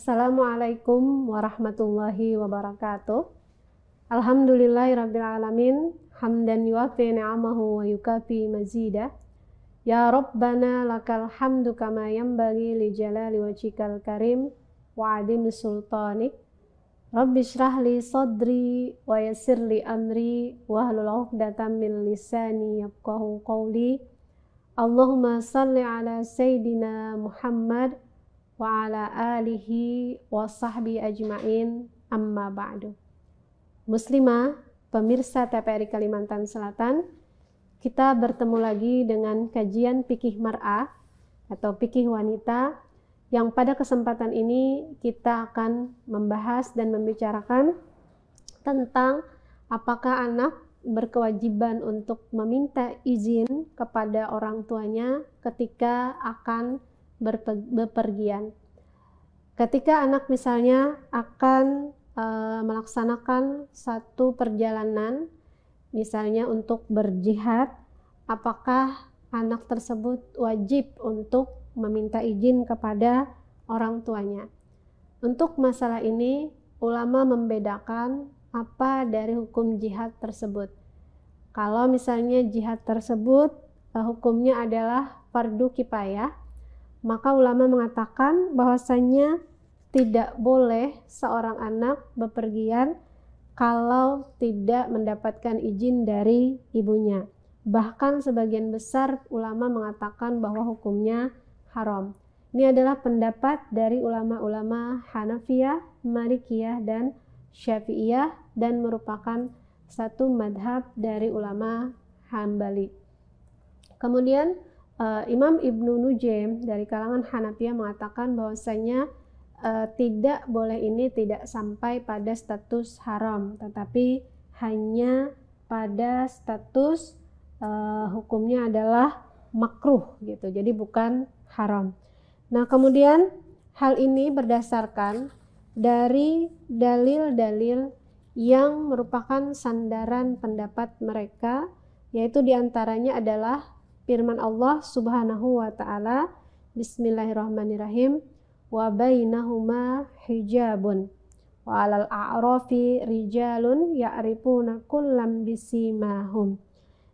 Assalamualaikum warahmatullahi wabarakatuh. Alhamdulillahirrabbilalamin. Hamdan yuwafi ni'amahu wa yukafi mazidah. Ya Rabbana lakal hamdu kama yanbaghi li jalali wajhikal karim wa adimi sultanik. Rabbi shrah li sadri wa yassir li amri wahlul 'uqdatam min lisani yafqahu qawli. Allahumma salli ala Sayyidina Muhammad wa ala alihi wa sahbihi ajma'in, amma ba'du. Muslimah, pemirsa TPRI Kalimantan Selatan, kita bertemu lagi dengan kajian fikih mar'ah atau fikih wanita, yang pada kesempatan ini kita akan membahas dan membicarakan tentang apakah anak berkewajiban untuk meminta izin kepada orang tuanya ketika akan bepergian. Ketika anak misalnya akan melaksanakan satu perjalanan, misalnya untuk berjihad, apakah anak tersebut wajib untuk meminta izin kepada orang tuanya? Untuk masalah ini, ulama membedakan apa dari hukum jihad tersebut. Kalau misalnya jihad tersebut hukumnya adalah fardu kifayah, maka ulama mengatakan bahwasannya tidak boleh seorang anak bepergian kalau tidak mendapatkan izin dari ibunya. Bahkan sebagian besar ulama mengatakan bahwa hukumnya haram. Ini adalah pendapat dari ulama-ulama Hanafiyah, Malikiyah, dan Syafi'iyah, dan merupakan satu madhab dari ulama Hambali. Kemudian Imam Ibnu Nujaim dari kalangan Hanafiyah mengatakan bahwasanya tidak boleh, ini tidak sampai pada status haram, tetapi hanya pada status hukumnya adalah makruh gitu, jadi bukan haram. Nah, kemudian hal ini berdasarkan dari dalil-dalil yang merupakan sandaran pendapat mereka, yaitu diantaranya adalah firman Allah Subhanahu wa ta'ala, Bismillahirrahmanirrahim, wa bainahuma hijabun wa 'alal a'rafi rijalun ya'rifuna kullam bisimahum.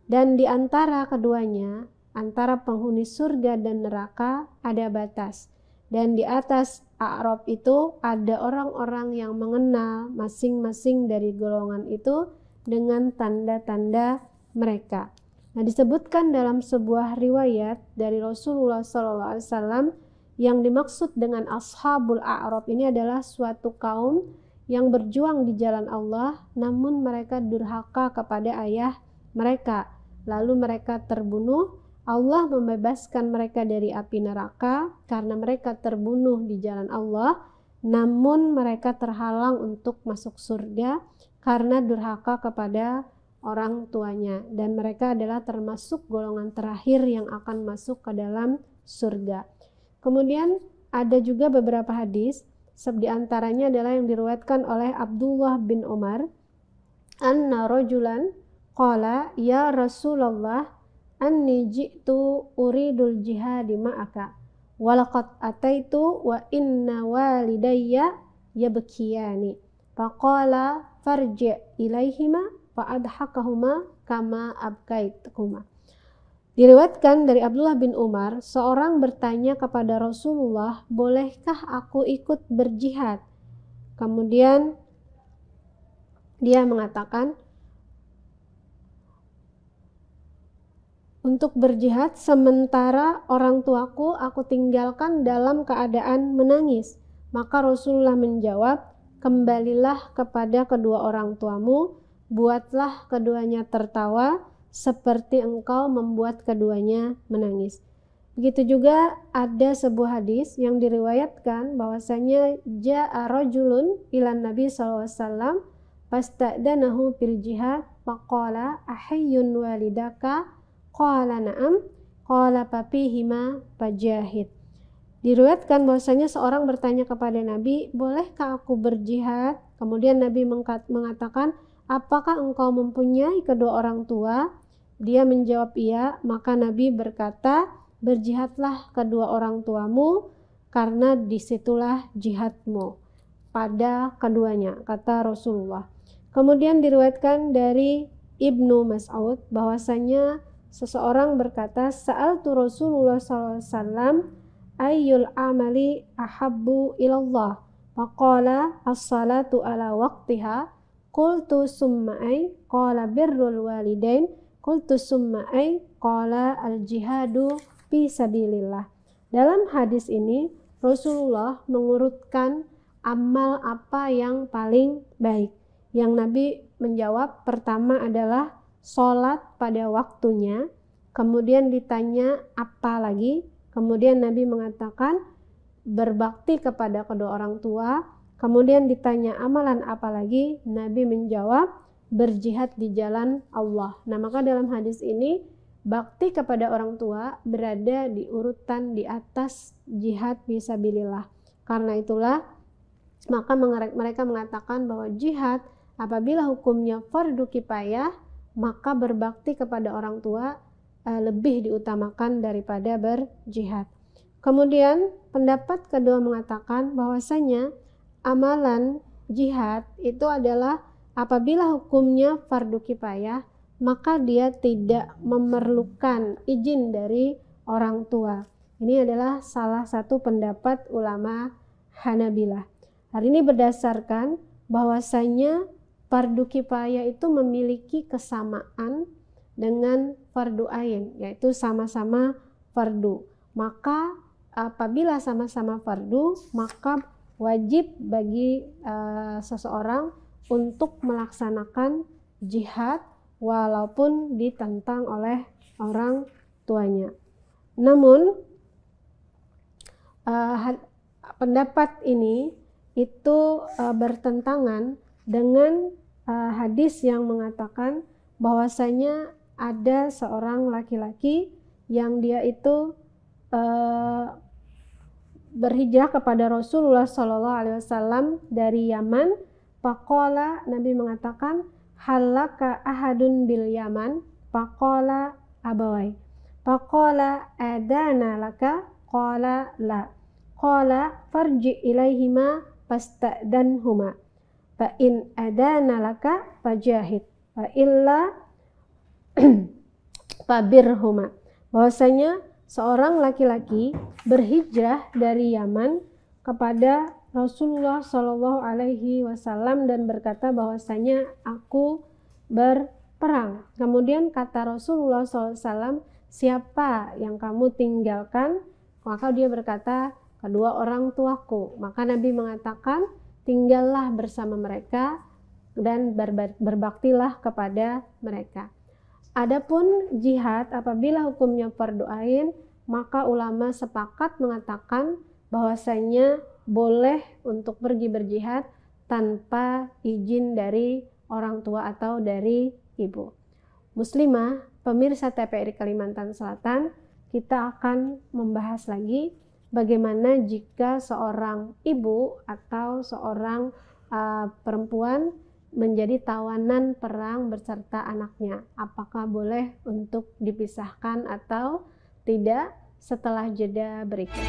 Dan di antara keduanya, antara penghuni surga dan neraka ada batas, dan di atas a'raf itu ada orang-orang yang mengenal masing-masing dari golongan itu dengan tanda-tanda mereka. Nah, disebutkan dalam sebuah riwayat dari Rasulullah SAW, yang dimaksud dengan ashabul a'raf ini adalah suatu kaum yang berjuang di jalan Allah, namun mereka durhaka kepada ayah mereka, lalu mereka terbunuh. Allah membebaskan mereka dari api neraka karena mereka terbunuh di jalan Allah, namun mereka terhalang untuk masuk surga karena durhaka kepada orang tuanya, dan mereka adalah termasuk golongan terakhir yang akan masuk ke dalam surga. Kemudian ada juga beberapa hadis, di antaranya adalah yang diriwayatkan oleh Abdullah bin Umar, anna rajulan qala ya Rasulullah anni ji'tu uridul jihadi ma'aka walaqad ataitu wa inna walidayya yabkiyani faqala farji' ilaihima fa'adhakahuma kama abkaitukuma. Diriwayatkan dari Abdullah bin Umar, seorang bertanya kepada Rasulullah, bolehkah aku ikut berjihad? Kemudian dia mengatakan, untuk berjihad sementara orang tuaku aku tinggalkan dalam keadaan menangis. Maka Rasulullah menjawab, kembalilah kepada kedua orang tuamu, buatlah keduanya tertawa seperti engkau membuat keduanya menangis. Begitu juga ada sebuah hadis yang diriwayatkan bahwasanya ja'a rajulun ilan Nabi SAW fasta'danahu fil jihad faqala ahayyun walidaka qala na'am qala fafihima fajahid. Diriwayatkan bahwasanya seorang bertanya kepada Nabi, bolehkah aku berjihad? Kemudian Nabi mengatakan, apakah engkau mempunyai kedua orang tua? Dia menjawab iya. Maka Nabi berkata, berjihadlah kedua orang tuamu, karena disitulah jihadmu pada keduanya, kata Rasulullah. Kemudian diriwayatkan dari Ibnu Mas'ud bahwasanya seseorang berkata, sa'altu Rasulullah SAW ayyul amali ahabbu ilallah, faqala as-salatu ala waqtiha, qultu summa ay, qala birrul walidain, qultu summa ay, qala al-jihadu fi sabilillah. Dalam hadis ini Rasulullah mengurutkan amal apa yang paling baik. Yang Nabi menjawab pertama adalah sholat pada waktunya, kemudian ditanya apa lagi, kemudian Nabi mengatakan berbakti kepada kedua orang tua, kemudian ditanya amalan apa lagi, Nabi menjawab berjihad di jalan Allah. Nah, maka dalam hadis ini bakti kepada orang tua berada di urutan di atas jihad fisabilillah. Karena itulah maka mereka mengatakan bahwa jihad apabila hukumnya fardu kifayah, maka berbakti kepada orang tua lebih diutamakan daripada berjihad. Kemudian pendapat kedua mengatakan bahwasanya amalan jihad itu adalah apabila hukumnya fardu kifayah, maka dia tidak memerlukan izin dari orang tua. Ini adalah salah satu pendapat ulama Hanabilah. Hal ini berdasarkan bahwasanya fardu kifayah itu memiliki kesamaan dengan fardu ain, yaitu sama-sama fardu. Maka apabila sama-sama fardu, maka wajib bagi seseorang untuk melaksanakan jihad walaupun ditentang oleh orang tuanya. Namun pendapat ini itu bertentangan dengan hadis yang mengatakan bahwasanya ada seorang laki-laki yang dia itu berhijrah kepada Rasulullah SAW dari Yaman. Faqala, Nabi mengatakan, halaka ahadun bil Yaman, faqala abawai, faqala adana laka, qala la, qala farji ilaihima fasta'danhuma, fa in adana laka fajahid, fa illa fabirhuma. Bahwasanya seorang laki-laki berhijrah dari Yaman kepada Rasulullah Shallallahu Alaihi Wasallam dan berkata bahwasanya aku berperang. Kemudian kata Rasulullah SAW, siapa yang kamu tinggalkan? Maka dia berkata, kedua orang tuaku. Maka Nabi mengatakan, tinggallah bersama mereka dan berbaktilah kepada mereka. Adapun jihad apabila hukumnya fardu ain, maka ulama sepakat mengatakan bahwasanya boleh untuk pergi berjihad tanpa izin dari orang tua atau dari ibu. Muslimah, pemirsa TPRI Kalimantan Selatan, kita akan membahas lagi bagaimana jika seorang ibu atau seorang perempuan menjadi tawanan perang beserta anaknya. Apakah boleh untuk dipisahkan atau tidak setelah jeda berikut.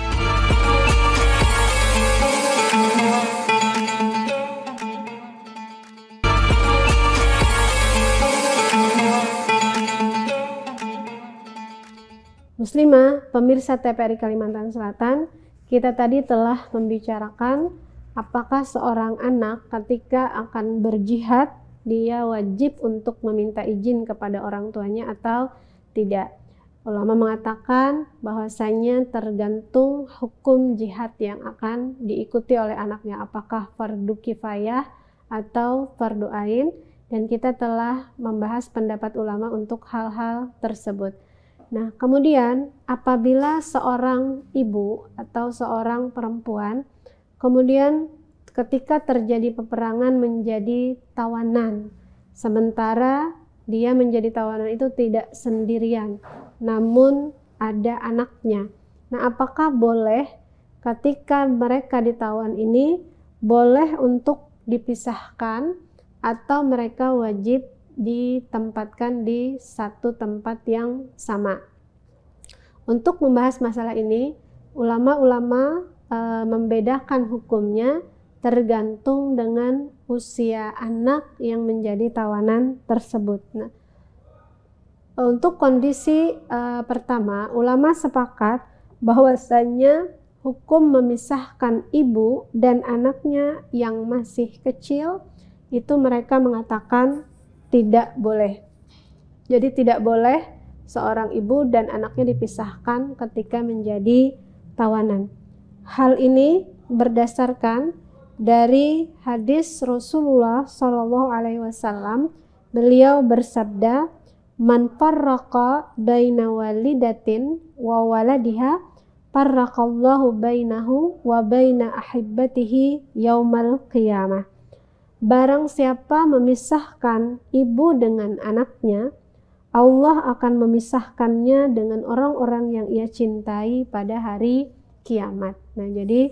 Muslimah, pemirsa TPRI Kalimantan Selatan, kita tadi telah membicarakan apakah seorang anak ketika akan berjihad dia wajib untuk meminta izin kepada orang tuanya atau tidak. Ulama mengatakan bahwasanya tergantung hukum jihad yang akan diikuti oleh anaknya, apakah fardu kifayah atau fardu ain, dan kita telah membahas pendapat ulama untuk hal-hal tersebut. Nah, kemudian apabila seorang ibu atau seorang perempuan kemudian ketika terjadi peperangan menjadi tawanan, sementara dia menjadi tawanan itu tidak sendirian, namun ada anaknya. Nah, apakah boleh ketika mereka ditawan ini boleh untuk dipisahkan atau mereka wajib ditempatkan di satu tempat yang sama? Untuk membahas masalah ini, ulama-ulama membedakan hukumnya tergantung dengan usia anak yang menjadi tawanan tersebut. Nah, untuk kondisi pertama, ulama sepakat bahwasanya hukum memisahkan ibu dan anaknya yang masih kecil itu mereka mengatakan tidak boleh. Jadi tidak boleh seorang ibu dan anaknya dipisahkan ketika menjadi tawanan. Hal ini berdasarkan dari hadis Rasulullah Shallallahu Alaihi Wasallam. Beliau bersabda, "Man farraqa baina walidatin wa waladiha, farraqallahu bainahu wa baina ahibbatihi yaumal qiyamah." Barang siapa memisahkan ibu dengan anaknya, Allah akan memisahkannya dengan orang-orang yang ia cintai pada hari kiamat. Nah, jadi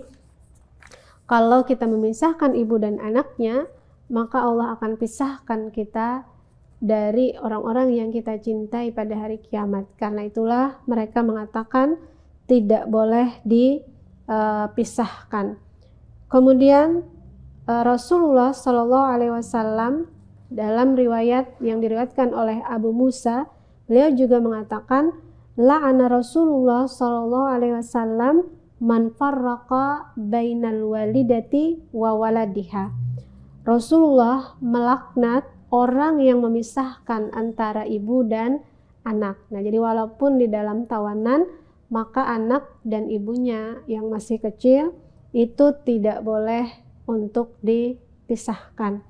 kalau kita memisahkan ibu dan anaknya, maka Allah akan pisahkan kita dari orang-orang yang kita cintai pada hari kiamat. Karena itulah mereka mengatakan tidak boleh dipisahkan. Kemudian Rasulullah Shallallahu Alaihi Wasallam dalam riwayat yang diriwayatkan oleh Abu Musa, beliau juga mengatakan, la'ana Rasulullah Shallallahu Alaihi Wasallam man farraqa bainal walidati wa waladiha. Rasulullah melaknat orang yang memisahkan antara ibu dan anak. Nah, jadi walaupun di dalam tawanan, maka anak dan ibunya yang masih kecil itu tidak boleh untuk dipisahkan.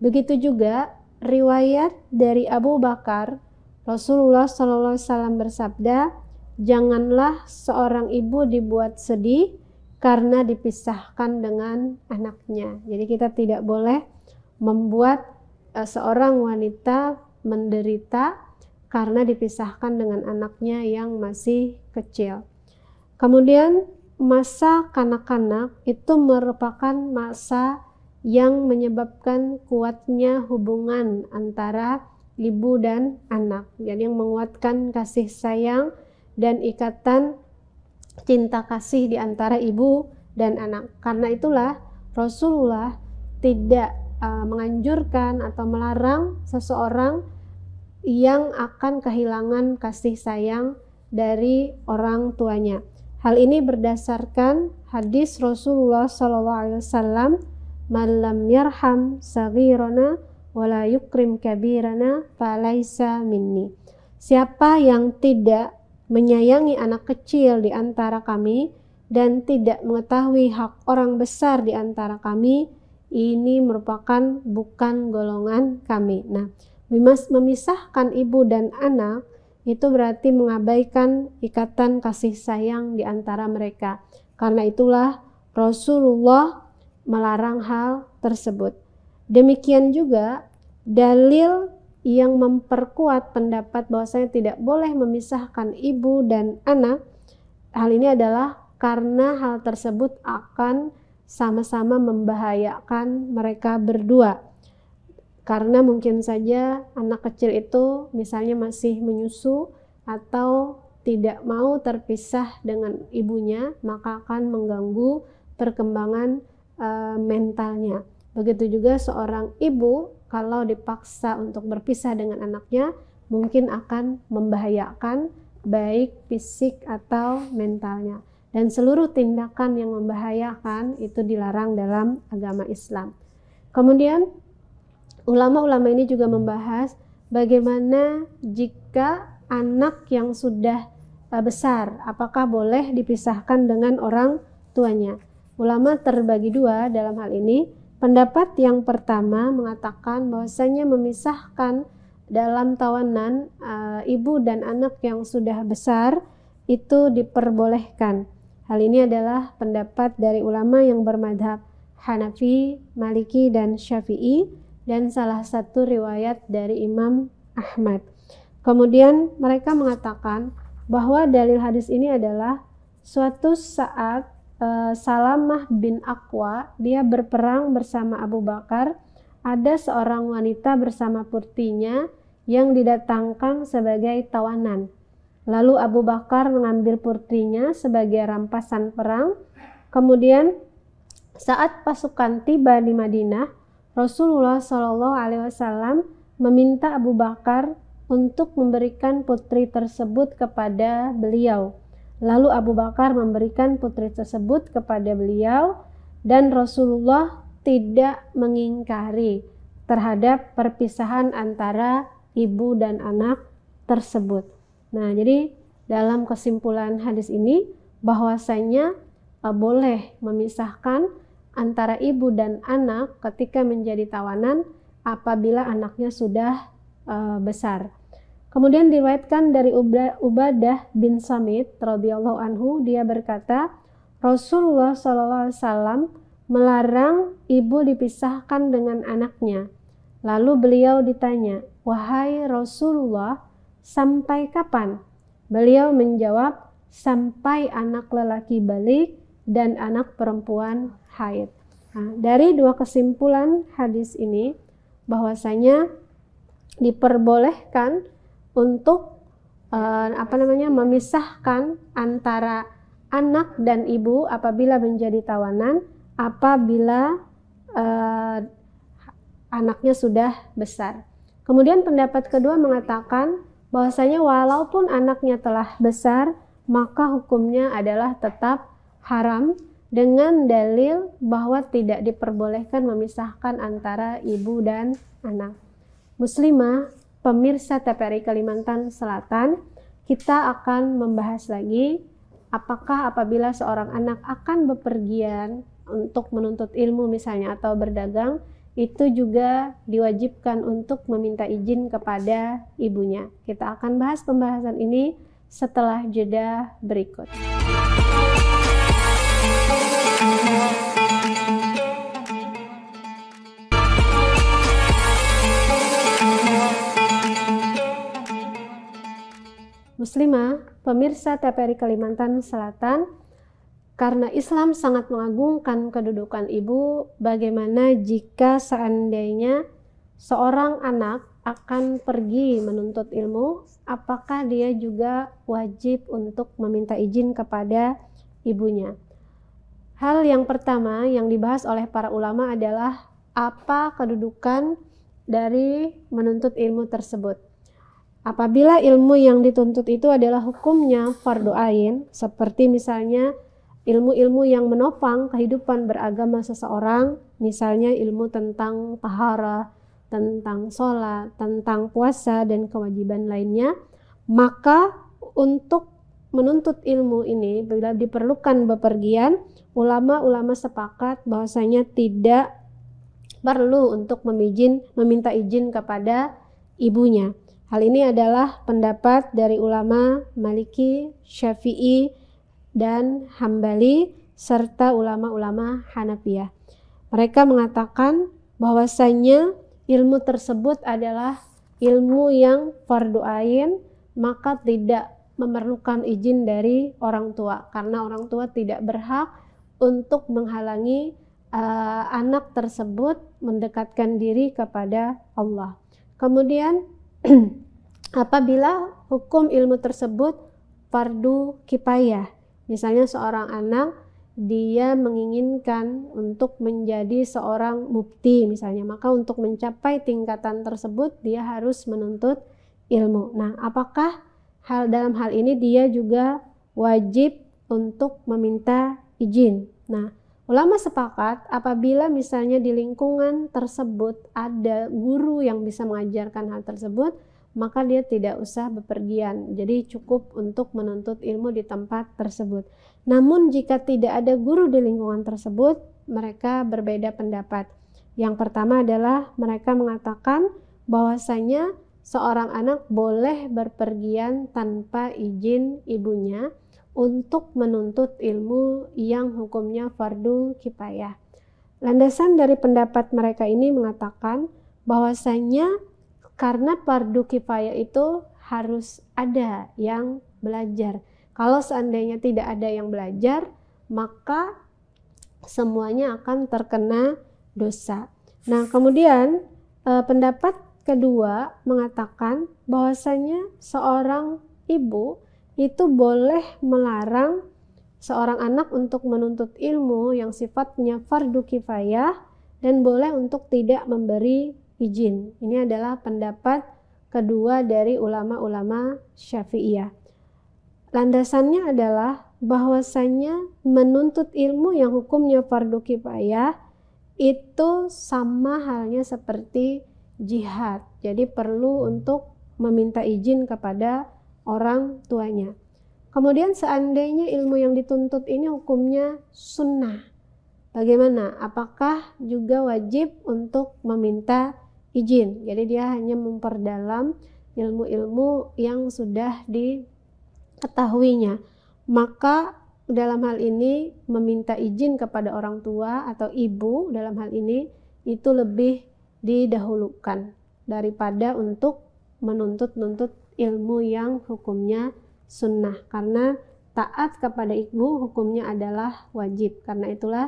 Begitu juga riwayat dari Abu Bakar, Rasulullah SAW bersabda, janganlah seorang ibu dibuat sedih karena dipisahkan dengan anaknya. Jadi kita tidak boleh membuat seorang wanita menderita karena dipisahkan dengan anaknya yang masih kecil. Kemudian masa kanak-kanak itu merupakan masa yang menyebabkan kuatnya hubungan antara ibu dan anak. Jadi yang menguatkan kasih sayang dan ikatan cinta kasih di antara ibu dan anak. Karena itulah Rasulullah tidak menganjurkan atau melarang seseorang yang akan kehilangan kasih sayang dari orang tuanya. Hal ini berdasarkan hadis Rasulullah SAW, "Man lam yarham saghirana wala yukrim kabirana falaisa minni." Siapa yang tidak menyayangi anak kecil di antara kami dan tidak mengetahui hak orang besar di antara kami, ini merupakan bukan golongan kami. Nah, memisahkan ibu dan anak itu berarti mengabaikan ikatan kasih sayang di antara mereka. Karena itulah Rasulullah melarang hal tersebut. Demikian juga dalil yang memperkuat pendapat bahwasanya tidak boleh memisahkan ibu dan anak. Hal ini adalah karena hal tersebut akan sama-sama membahayakan mereka berdua. Karena mungkin saja anak kecil itu misalnya masih menyusu atau tidak mau terpisah dengan ibunya, maka akan mengganggu perkembangan mentalnya. Begitu juga seorang ibu kalau dipaksa untuk berpisah dengan anaknya, mungkin akan membahayakan baik fisik atau mentalnya. Dan seluruh tindakan yang membahayakan itu dilarang dalam agama Islam. Kemudian ulama-ulama ini juga membahas bagaimana jika anak yang sudah besar, apakah boleh dipisahkan dengan orang tuanya. Ulama terbagi dua dalam hal ini. Pendapat yang pertama mengatakan bahwasanya memisahkan dalam tawanan ibu dan anak yang sudah besar itu diperbolehkan. Hal ini adalah pendapat dari ulama yang bermadhab Hanafi, Maliki, dan Syafi'i, dan salah satu riwayat dari Imam Ahmad. Kemudian mereka mengatakan bahwa dalil hadis ini adalah suatu saat Salamah bin Aqwa, dia berperang bersama Abu Bakar. Ada seorang wanita bersama putrinya yang didatangkan sebagai tawanan. Lalu Abu Bakar mengambil putrinya sebagai rampasan perang Kemudian saat pasukan tiba di Madinah, Rasulullah Shallallahu Alaihi Wasallam meminta Abu Bakar untuk memberikan putri tersebut kepada beliau. Lalu Abu Bakar memberikan putri tersebut kepada beliau dan Rasulullah tidak mengingkari terhadap perpisahan antara ibu dan anak tersebut. Nah, jadi dalam kesimpulan hadis ini bahwasanya boleh memisahkan antara ibu dan anak ketika menjadi tawanan apabila anaknya sudah besar. Kemudian diriwayatkan dari Ubadah bin Samit radhiyallahu anhu, dia berkata, Rasulullah SAW melarang ibu dipisahkan dengan anaknya. Lalu beliau ditanya, wahai Rasulullah, sampai kapan? Beliau menjawab, sampai anak lelaki balik dan anak perempuan haid. Nah, dari dua kesimpulan hadis ini bahwasanya diperbolehkan untuk memisahkan antara anak dan ibu apabila menjadi tawanan apabila anaknya sudah besar. Kemudian pendapat kedua mengatakan bahwasanya walaupun anaknya telah besar, maka hukumnya adalah tetap haram dengan dalil bahwa tidak diperbolehkan memisahkan antara ibu dan anak. Muslimah, pemirsa TPRI Kalimantan Selatan, kita akan membahas lagi apakah apabila seorang anak akan bepergian untuk menuntut ilmu misalnya atau berdagang, itu juga diwajibkan untuk meminta izin kepada ibunya. Kita akan bahas pembahasan ini setelah jeda berikut. Muslimah, pemirsa TPRI Kalimantan Selatan, karena Islam sangat mengagungkan kedudukan ibu, bagaimana jika seandainya seorang anak akan pergi menuntut ilmu, apakah dia juga wajib untuk meminta izin kepada ibunya? Hal yang pertama yang dibahas oleh para ulama adalah apa kedudukan dari menuntut ilmu tersebut. Apabila ilmu yang dituntut itu adalah hukumnya fardu ain, seperti misalnya ilmu-ilmu yang menopang kehidupan beragama seseorang, misalnya ilmu tentang taharah, tentang sholat, tentang puasa, dan kewajiban lainnya, maka untuk menuntut ilmu ini bila diperlukan bepergian, ulama-ulama sepakat bahwasanya tidak perlu untuk meminta izin kepada ibunya. Hal ini adalah pendapat dari ulama Maliki, Syafi'i, dan Hambali serta ulama-ulama Hanafiyah. Mereka mengatakan bahwasanya ilmu tersebut adalah ilmu yang fardu ain, maka tidak memerlukan izin dari orang tua karena orang tua tidak berhak untuk menghalangi anak tersebut mendekatkan diri kepada Allah. Kemudian apabila hukum ilmu tersebut fardu kifayah, misalnya seorang anak dia menginginkan untuk menjadi seorang mufti misalnya, maka untuk mencapai tingkatan tersebut dia harus menuntut ilmu. Nah, apakah dalam hal ini dia juga wajib untuk meminta izin? Nah, ulama sepakat apabila misalnya di lingkungan tersebut ada guru yang bisa mengajarkan hal tersebut, maka dia tidak usah bepergian, jadi cukup untuk menuntut ilmu di tempat tersebut. Namun jika tidak ada guru di lingkungan tersebut, mereka berbeda pendapat. Yang pertama adalah mereka mengatakan bahwasanya seorang anak boleh berpergian tanpa izin ibunya untuk menuntut ilmu yang hukumnya fardu kifayah. Landasan dari pendapat mereka ini mengatakan bahwasanya karena fardu kifayah itu harus ada yang belajar. Kalau seandainya tidak ada yang belajar, maka semuanya akan terkena dosa. Nah, kemudian pendapat kedua mengatakan bahwasanya seorang ibu itu boleh melarang seorang anak untuk menuntut ilmu yang sifatnya fardu kifayah dan boleh untuk tidak memberi izin. Ini adalah pendapat kedua dari ulama-ulama Syafi'iyah. Landasannya adalah bahwasanya menuntut ilmu yang hukumnya fardu kifayah itu sama halnya seperti jihad. Jadi perlu untuk meminta izin kepada orang tuanya. Kemudian seandainya ilmu yang dituntut ini hukumnya sunnah, bagaimana? Apakah juga wajib untuk meminta izin? Jadi dia hanya memperdalam ilmu-ilmu yang sudah diketahuinya. Maka dalam hal ini meminta izin kepada orang tua atau ibu dalam hal ini itu lebih didahulukan daripada untuk menuntut ilmu yang hukumnya sunnah, karena taat kepada ibu hukumnya adalah wajib. Karena itulah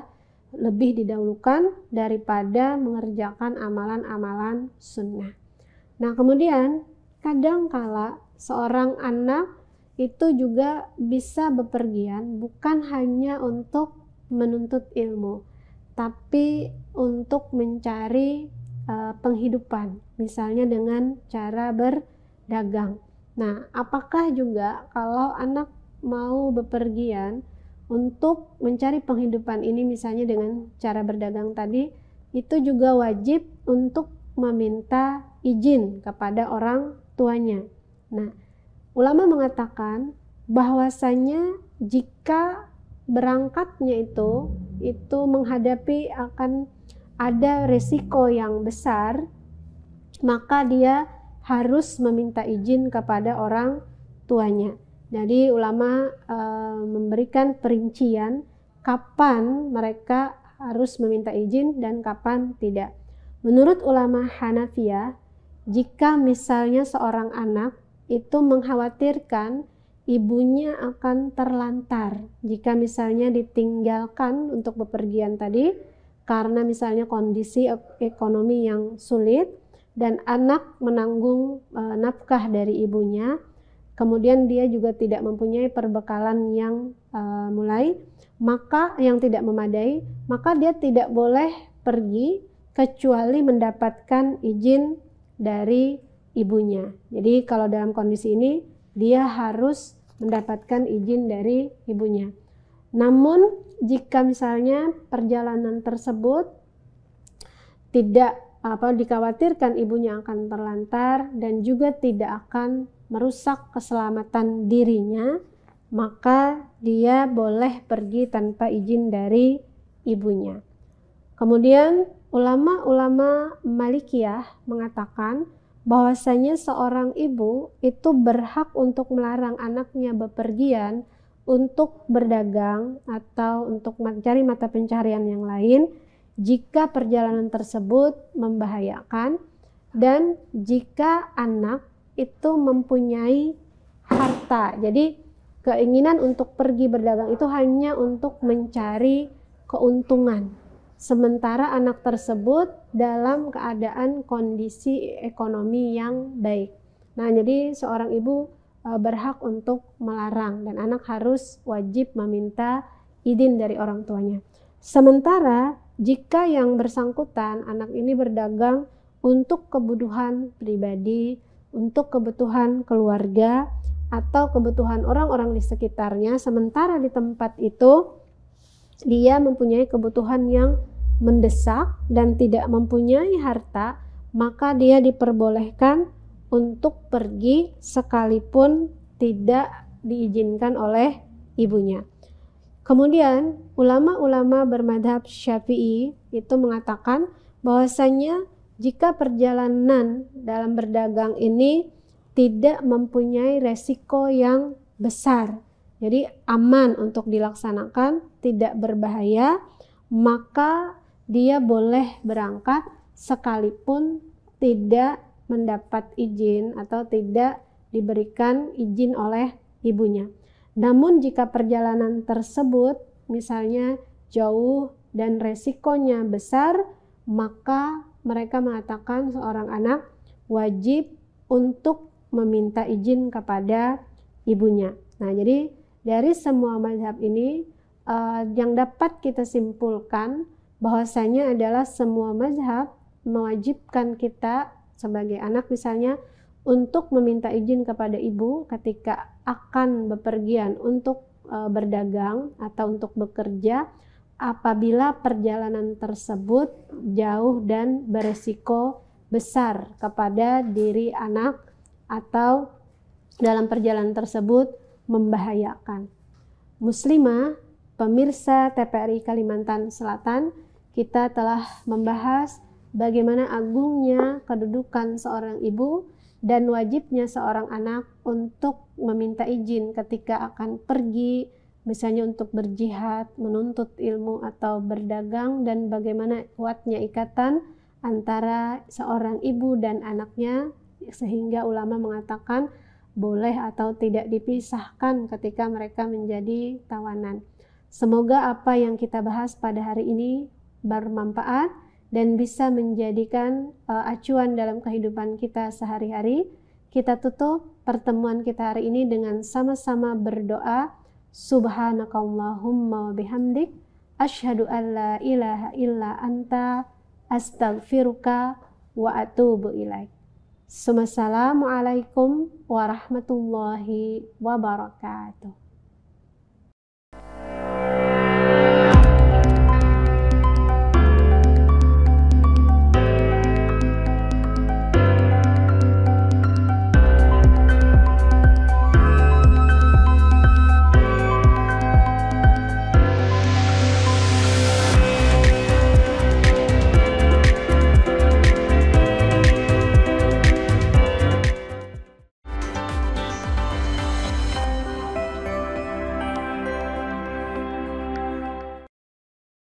lebih didahulukan daripada mengerjakan amalan-amalan sunnah. Nah, kemudian kadangkala seorang anak itu juga bisa bepergian bukan hanya untuk menuntut ilmu, tapi untuk mencari penghidupan, misalnya dengan cara berdagang. Nah, apakah juga kalau anak mau bepergian untuk mencari penghidupan ini misalnya dengan cara berdagang tadi, itu juga wajib untuk meminta izin kepada orang tuanya. Nah, ulama mengatakan bahwasanya jika berangkatnya itu menghadapi akan ada resiko yang besar, maka dia harus meminta izin kepada orang tuanya. Jadi ulama memberikan perincian kapan mereka harus meminta izin dan kapan tidak. Menurut ulama Hanafiyah, jika misalnya seorang anak itu mengkhawatirkan ibunya akan terlantar, jika misalnya ditinggalkan untuk bepergian tadi karena misalnya kondisi ekonomi yang sulit, dan anak menanggung nafkah dari ibunya, kemudian dia juga tidak mempunyai perbekalan yang tidak memadai, maka dia tidak boleh pergi kecuali mendapatkan izin dari ibunya. Jadi kalau dalam kondisi ini dia harus mendapatkan izin dari ibunya. Namun jika misalnya perjalanan tersebut tidak dikhawatirkan ibunya akan terlantar dan juga tidak akan merusak keselamatan dirinya, maka dia boleh pergi tanpa izin dari ibunya. Kemudian ulama-ulama Malikiyah mengatakan bahwasanya seorang ibu itu berhak untuk melarang anaknya bepergian untuk berdagang atau untuk mencari mata pencaharian yang lain jika perjalanan tersebut membahayakan dan jika anak itu mempunyai harta. Jadi keinginan untuk pergi berdagang itu hanya untuk mencari keuntungan, sementara anak tersebut dalam keadaan kondisi ekonomi yang baik. Nah, jadi seorang ibu berhak untuk melarang dan anak harus wajib meminta izin dari orang tuanya. Sementara jika yang bersangkutan anak ini berdagang untuk kebutuhan pribadi, untuk kebutuhan keluarga atau kebutuhan orang-orang di sekitarnya, sementara di tempat itu dia mempunyai kebutuhan yang mendesak dan tidak mempunyai harta, maka dia diperbolehkan untuk pergi sekalipun tidak diizinkan oleh ibunya. Kemudian ulama-ulama bermadhab Syafi'i itu mengatakan bahwasanya jika perjalanan dalam berdagang ini tidak mempunyai resiko yang besar, jadi aman untuk dilaksanakan, tidak berbahaya, maka dia boleh berangkat sekalipun tidak mendapat izin atau tidak diberikan izin oleh ibunya. Namun jika perjalanan tersebut misalnya jauh dan resikonya besar, maka mereka mengatakan seorang anak wajib untuk meminta izin kepada ibunya. Nah, jadi Dari semua mazhab ini yang dapat kita simpulkan bahwasanya adalah semua mazhab mewajibkan kita sebagai anak misalnya untuk meminta izin kepada ibu ketika akan bepergian untuk berdagang atau untuk bekerja apabila perjalanan tersebut jauh dan beresiko besar kepada diri anak atau dalam perjalanan tersebut membahayakan. Muslimah, pemirsa TPRI Kalimantan Selatan, kita telah membahas bagaimana agungnya kedudukan seorang ibu dan wajibnya seorang anak untuk meminta izin ketika akan pergi, misalnya untuk berjihad, menuntut ilmu atau berdagang, dan bagaimana kuatnya ikatan antara seorang ibu dan anaknya sehingga ulama mengatakan boleh atau tidak dipisahkan ketika mereka menjadi tawanan. Semoga apa yang kita bahas pada hari ini bermanfaat dan bisa menjadikan acuan dalam kehidupan kita sehari-hari. Kita tutup pertemuan kita hari ini dengan sama-sama berdoa. Subhanakallahumma wa bihamdik asyhadu an la ilaha illa anta astaghfiruka wa atubu ilaik. Assalamualaikum warahmatullahi wabarakatuh.